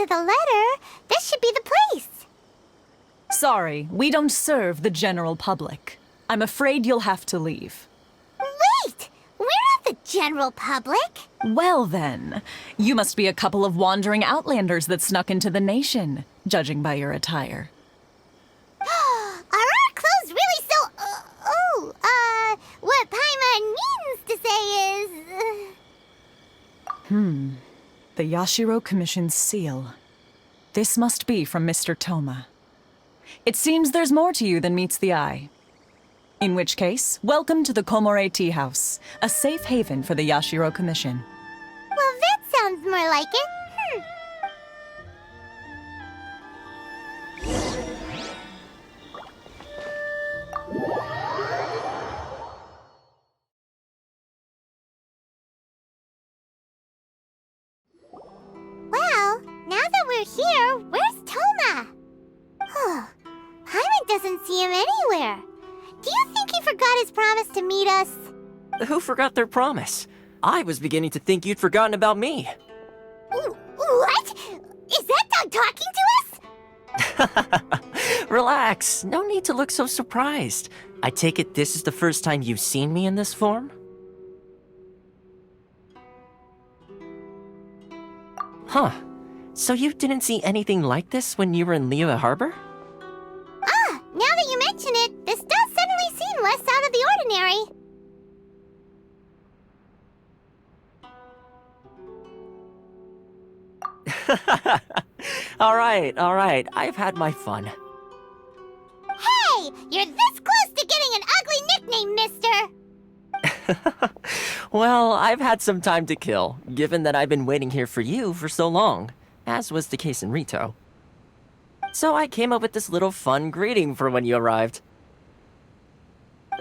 to the letter, this should be the place. Sorry, we don't serve the general public. I'm afraid you'll have to leave. Wait! We're not the general public. Well then, you must be a couple of wandering outlanders that snuck into the nation, judging by your attire. Are our clothes really so... what Paimon means to say is... The Yashiro Commission's seal. This must be from Mr. Toma. It seems there's more to you than meets the eye. In which case, welcome to the Komore Tea House, a safe haven for the Yashiro Commission. Well, that sounds more like it. Well, now that we're here, where's Toma? Paimon doesn't see him anywhere. Do you think he forgot his promise to meet us? Who forgot their promise? I was beginning to think you'd forgotten about me. What? Is that dog talking to us? Relax, no need to look so surprised. I take it this is the first time you've seen me in this form? Huh. So you didn't see anything like this when you were in Liyue Harbor? Now that you mention it, this does suddenly seem less out of the ordinary. All right, I've had my fun. Hey! You're this close to getting an ugly nickname, mister! Well, I've had some time to kill, given that I've been waiting here for you for so long, as was the case in Rito. So I came up with this little fun greeting for when you arrived.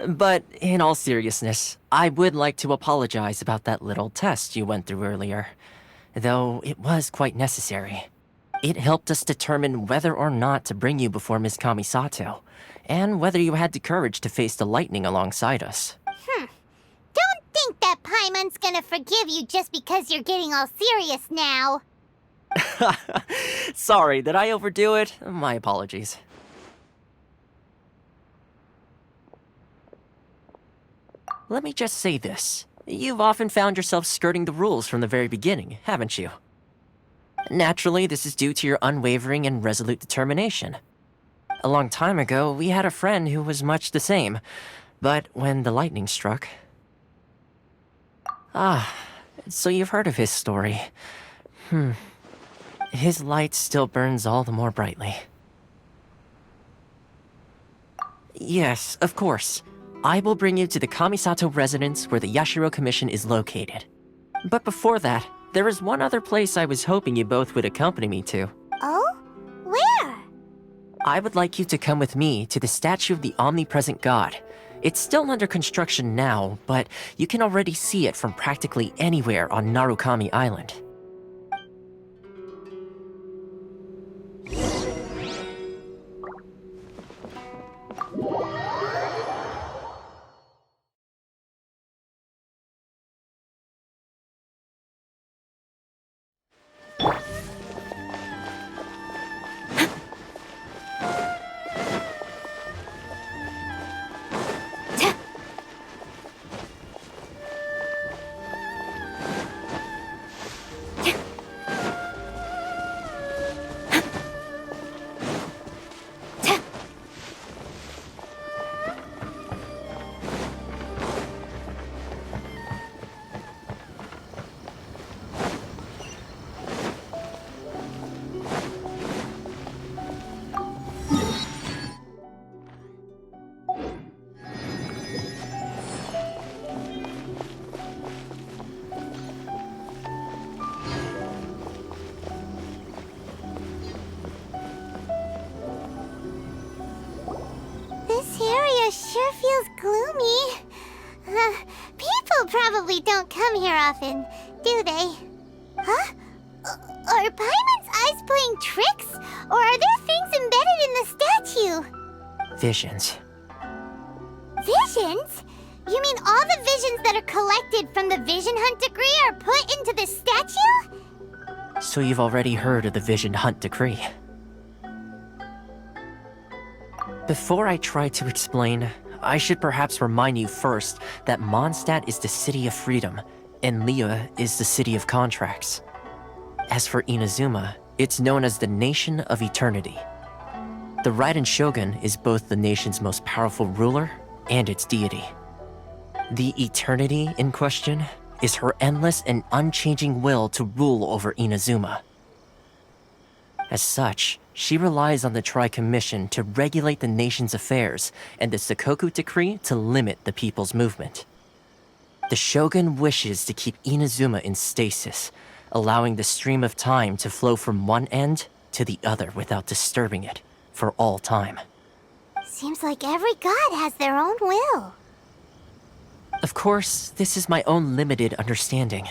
But in all seriousness, I would like to apologize about that little test you went through earlier, though it was quite necessary. It helped us determine whether or not to bring you before Ms. Kamisato, and whether you had the courage to face the lightning alongside us. Don't think that Paimon's gonna forgive you just because you're getting all serious now. Sorry, did I overdo it? My apologies. Let me just say this. You've often found yourself skirting the rules from the very beginning, haven't you? Naturally, this is due to your unwavering and resolute determination. A long time ago, we had a friend who was much the same, but when the lightning struck... so you've heard of his story. His light still burns all the more brightly. Yes, of course. I will bring you to the Kamisato residence where the Yashiro Commission is located. But before that, there is one other place I was hoping you both would accompany me to. Oh? Where? I would like you to come with me to the statue of the omnipresent god. It's still under construction now, but you can already see it from practically anywhere on Narukami Island. Sure feels gloomy. People probably don't come here often, do they? Huh? Are Paimon's eyes playing tricks? Or are there things embedded in the statue? Visions. Visions? You mean all the visions that are collected from the Vision Hunt degree are put into the statue? So you've already heard of the Vision Hunt Decree. Before I try to explain, I should perhaps remind you first that Mondstadt is the city of freedom, and Liyue is the city of contracts. As for Inazuma, it's known as the Nation of Eternity. The Raiden Shogun is both the nation's most powerful ruler and its deity. The Eternity in question is her endless and unchanging will to rule over Inazuma. As such, she relies on the Tri-Commission to regulate the nation's affairs and the Sakoku Decree to limit the people's movement. The Shogun wishes to keep Inazuma in stasis, allowing the stream of time to flow from one end to the other without disturbing it for all time. Seems like every god has their own will. Of course, this is my own limited understanding.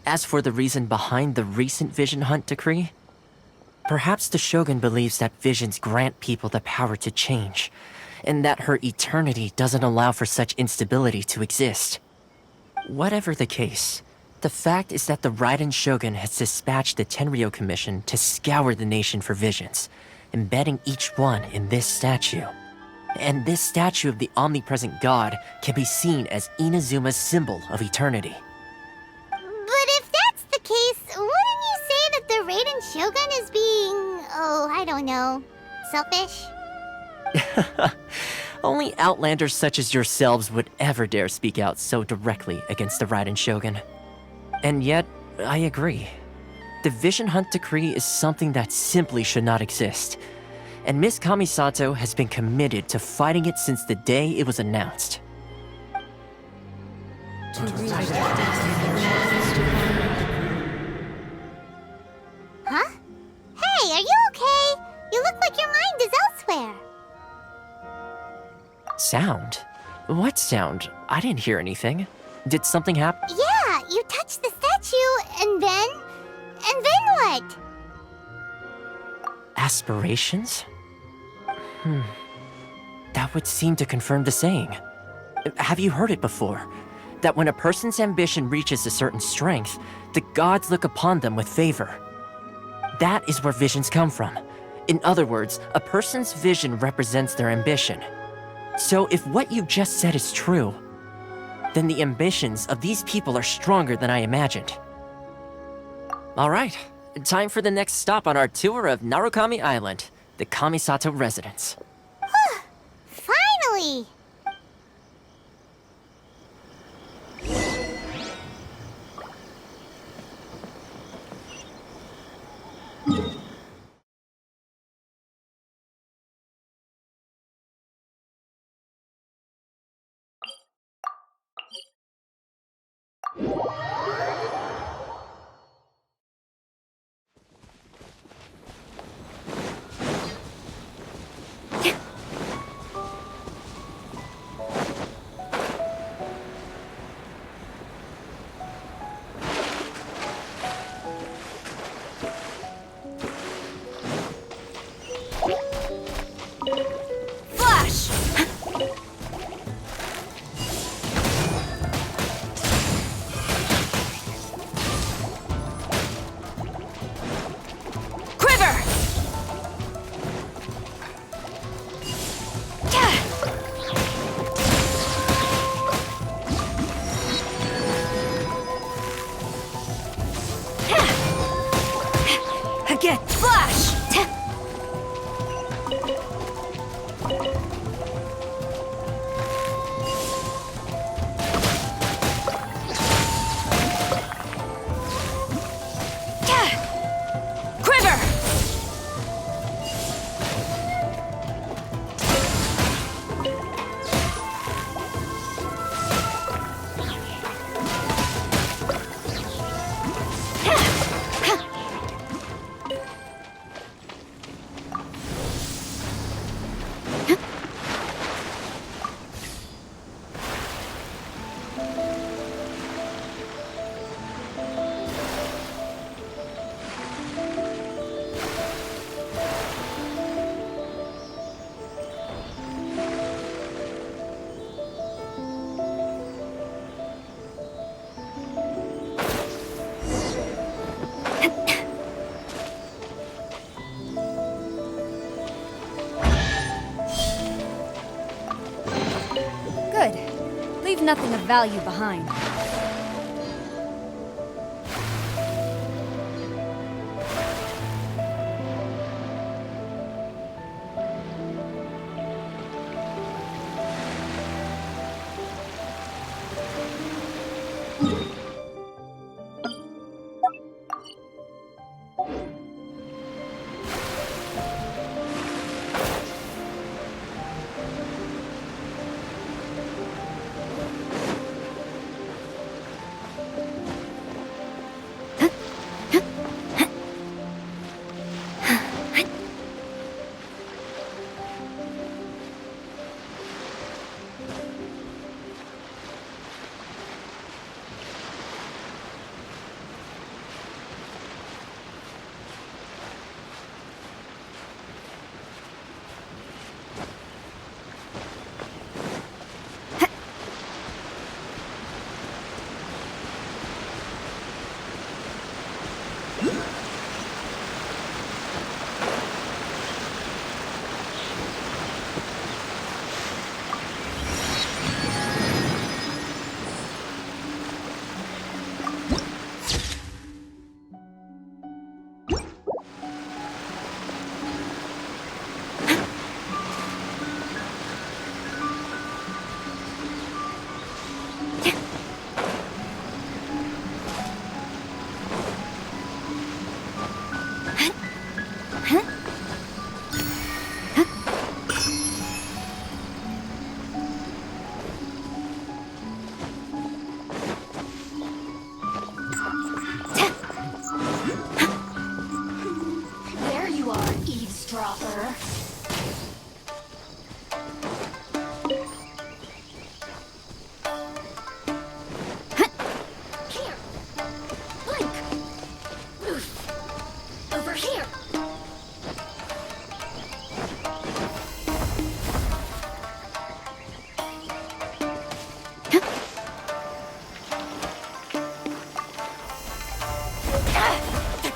As for the reason behind the recent Vision Hunt Decree, perhaps the Shogun believes that visions grant people the power to change, and that her eternity doesn't allow for such instability to exist. Whatever the case, the fact is that the Raiden Shogun has dispatched the Tenryou Commission to scour the nation for visions, embedding each one in this statue. And this statue of the omnipresent god can be seen as Inazuma's symbol of eternity. But if that's the case, wouldn't you say that the Raiden Shogun is being, I don't know, selfish? Only outlanders such as yourselves would ever dare speak out so directly against the Raiden Shogun. And yet, I agree. The Vision Hunt Decree is something that simply should not exist. And Miss Kamisato has been committed to fighting it since the day it was announced. Huh? Hey, are you okay? You look like your mind is elsewhere. Sound? What sound? I didn't hear anything. Did something happen? Yeah, you touched the statue, and then what? Aspirations? That would seem to confirm the saying. Have you heard it before? That when a person's ambition reaches a certain strength, the gods look upon them with favor. That is where visions come from. In other words, a person's vision represents their ambition. So if what you just said is true, then the ambitions of these people are stronger than I imagined. All right, time for the next stop on our tour of Narukami Island, the Kamisato residence. Finally! nothing of value behind.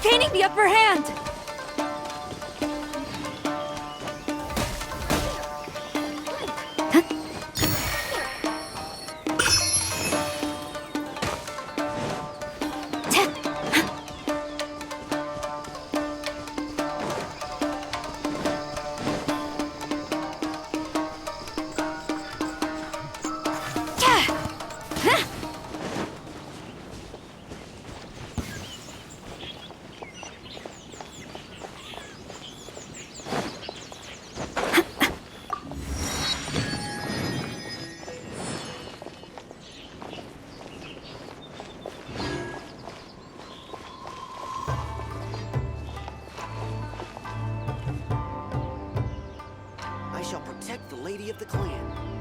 Gaining the upper hand! I shall protect the lady of the clan.